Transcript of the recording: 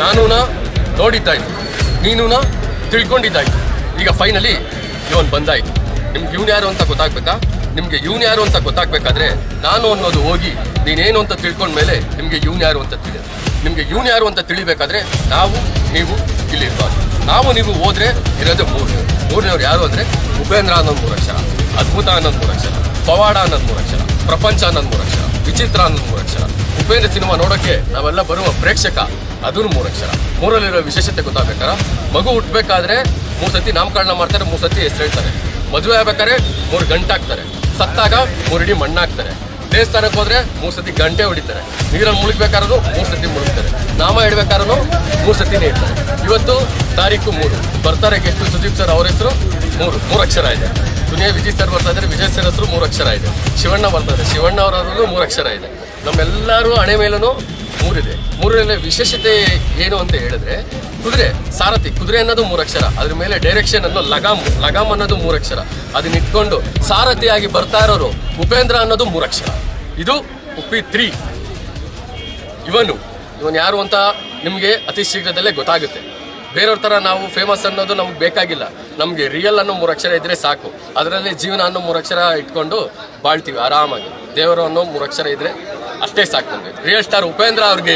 ನಾನು ನೋಡಿದ್ದಾಯ್ತು, ನೀನು ತಿಳ್ಕೊಂಡಿದ್ದಾಯ್ತು. ಈಗ ಫೈನಲಿ ಇವನ್ ಬಂದಾಯ್ತು. ನಿಮ್ಗೆ ಇವನು ಯಾರು ಅಂತ ಗೊತ್ತಾಗ್ಬೇಕಾ? ನಿಮ್ಗೆ ಇವನು ಯಾರು ಅಂತ ಗೊತ್ತಾಗ್ಬೇಕಾದ್ರೆ ನಾನು ಅನ್ನೋದು ಹೋಗಿ ನೀನೇನು ಅಂತ ತಿಳ್ಕೊಂಡ್ಮೇಲೆ ನಿಮ್ಗೆ ಇವನು ಯಾರು ಅಂತ ತಿಳಿಯೋದು. ನಿಮ್ಗೆ ಇವನು ಯಾರು ಅಂತ ತಿಳಿಬೇಕಾದ್ರೆ ನೀವು ಇಲ್ಲಿರ್ಬಾರ್ದು. ನಾವು ನೀವು ಹೋದ್ರೆ ಇರೋದೇ ಮೂರನೇವ್ರು ಯಾರು ಅಂದ್ರೆ ಉಪೇಂದ್ರ ಅನ್ನೋದು 3 ಅಕ್ಷರ, ಅದ್ಭುತ ಅನ್ನೋದು 3 ಅಕ್ಷರ, ಪವಾಡ ಅನ್ನೋದು 3 ಅಕ್ಷರ, ಪ್ರಪಂಚ ಅನ್ನೋದು 3 ಅಕ್ಷರ, ವಿಚಿತ್ರ ಅನ್ನೋದು 3 ಅಕ್ಷರ. ಉಪೇಂದ್ರ ಸಿನಿಮಾ ನೋಡೋಕ್ಕೆ ನಾವೆಲ್ಲ ಬರುವ ಪ್ರೇಕ್ಷಕ ಅದನ್ನು 3 ಅಕ್ಷರ. ಮೂರಲ್ಲಿರೋ ವಿಶೇಷತೆ ಗೊತ್ತಾಗ್ಬೇಕಾರ, ಮಗು ಹುಟ್ಟಬೇಕಾದ್ರೆ 3 ಸತಿ ನಾಮಕರಣ ಮಾಡ್ತಾರೆ, 3 ಸತಿ ಹೆಸರು ಹೇಳ್ತಾರೆ. ಮದುವೆ ಆಗ್ಬೇಕಾದ್ರೆ 3 ಗಂಟೆ ಹಾಕ್ತಾರೆ, ಸತ್ತಾಗ 3 ಇಡಿ ಮಣ್ಣಾಕ್ತಾರೆ. ದೇವಸ್ಥಾನಕ್ಕೆ ಹೋದ್ರೆ 3 ಸತಿ ಗಂಟೆ ಹೊಡಿತಾರೆ. ನೀರಲ್ಲಿ ಮುಳುಗ್ಬೇಕಾದ್ರೂ 3 ಸತಿ ಮುಳುಗ್ತಾರೆ. ನಾಮ ಇಡ್ಬೇಕಾದ್ರೂ 3 ಸತಿನೇ ಇಡ್ತಾರೆ. ಇವತ್ತು ತಾರೀಕು 3 ಬರ್ತಾರೆ. ಗೆಸ್ಟ್ ಸುದೀಪ್ ಸರ್ ಅವ್ರ ಹೆಸರು 3 ಅಕ್ಷರ ಇದೆ. ದುನಿಯಾ ವಿಜಯ್ ಸರ್ ಬರ್ತಾ ಇದ್ದಾರೆ, ವಿಜಯ್ ಸರ್ ಹೆಸರು 3 ಅಕ್ಷರ ಇದೆ. ಶಿವಣ್ಣ ಬರ್ತಾ ಇದ್ದಾರೆ, ಶಿವಣ್ಣ ಅವರ 3 ಅಕ್ಷರ ಇದೆ. ನಮ್ಮೆಲ್ಲರೂ ಹಣೆ ಮೇಲೂ 3 ಇದೆ. 3ನೇ ವಿಶೇಷತೆ ಏನು ಅಂತ ಹೇಳಿದ್ರೆ ಸಾರಥಿ, ಕುದುರೆ ಅನ್ನೋದು 3 ಅಕ್ಷರ, ಅದ್ರ ಮೇಲೆ ಡೈರೆಕ್ಷನ್ ಅನ್ನೋ ಲಗಾಮ್ ಅನ್ನೋದು 3 ಅಕ್ಷರ. ಅದನ್ನ ಇಟ್ಕೊಂಡು ಸಾರಥಿಯಾಗಿ ಬರ್ತಾ ಇರೋರು ಉಪೇಂದ್ರ ಅನ್ನೋದು 3 ಅಕ್ಷರ. ಇದು ಉಪ್ಪಿ 3. ಇವನು ಯಾರು ಅಂತ ನಿಮಗೆ ಅತಿ ಶೀಘ್ರದಲ್ಲೇ ಗೊತ್ತಾಗುತ್ತೆ. ಬೇರೆಯವ್ರ ಥರ ನಾವು ಫೇಮಸ್ ಅನ್ನೋದು ನಮ್ಗೆ ಬೇಕಾಗಿಲ್ಲ. ನಮಗೆ ರಿಯಲ್ ಅನ್ನೋ 3 ಅಕ್ಷರ ಇದ್ರೆ ಸಾಕು. ಅದರಲ್ಲಿ ಜೀವನ ಅನ್ನೋ 3 ಅಕ್ಷರ ಇಟ್ಕೊಂಡು ಬಾಳ್ತೀವಿ ಆರಾಮಾಗಿ. ದೇವರು ಅನ್ನೋ 3 ಅಕ್ಷರ ಇದ್ರೆ ಅಷ್ಟೇ ಸಾಕು ನಮಗೆ. ರಿಯಲ್ ಸ್ಟಾರ್ ಉಪೇಂದ್ರ ಅವ್ರಿಗೆ